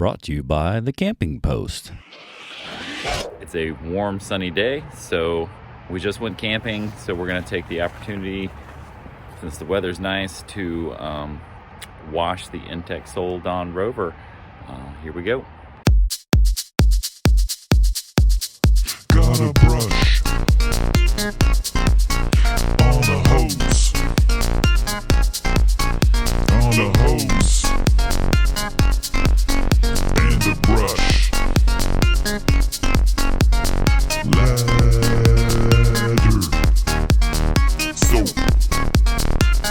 brought to you by the Camping Post. It's a warm, sunny day, so we just went camping, so we're going to take the opportunity, since the weather's nice, to wash the Intech Sol Dawn Rover. Here we go. Got a brush on a hose, and a brush, ladder,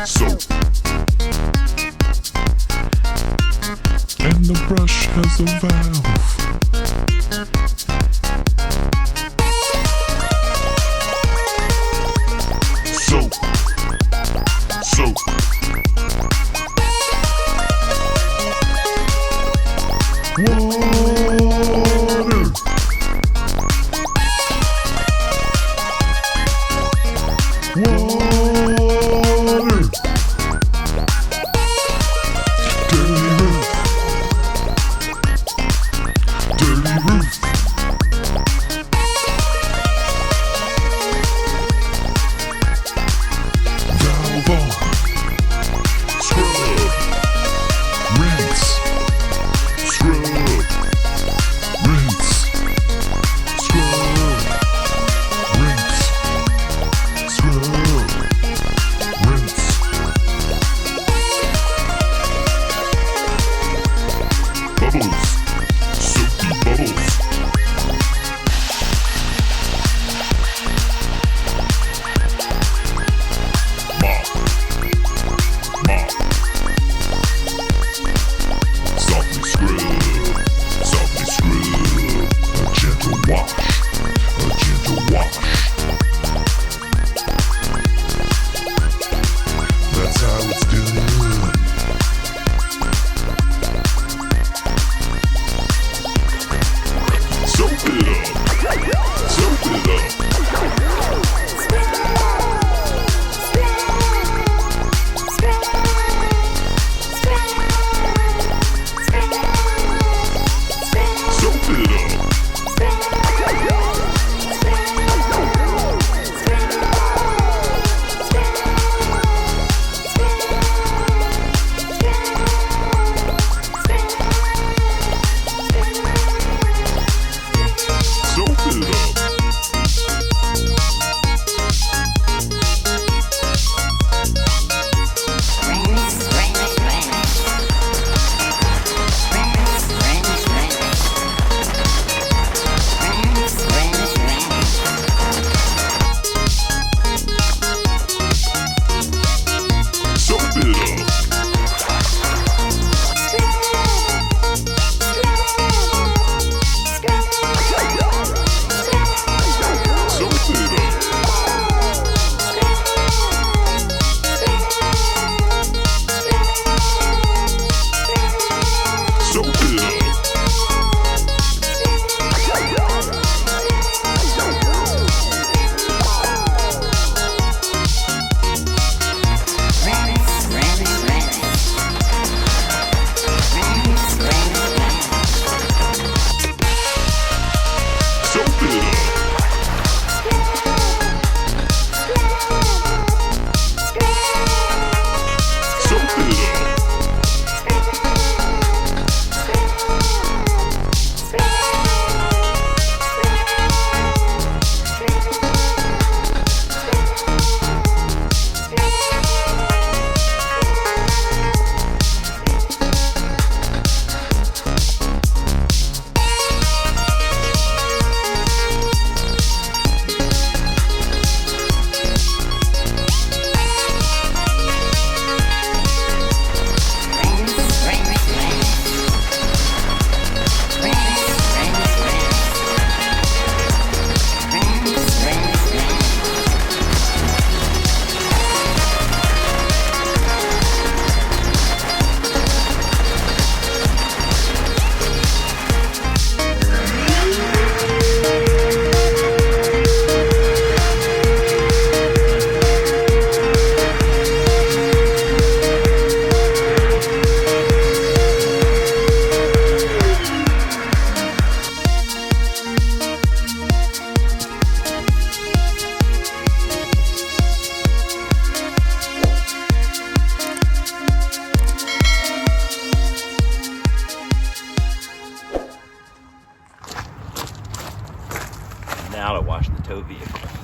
soap, and the brush has a valve. Soap, water, dirty earth, Now to wash the tow vehicle.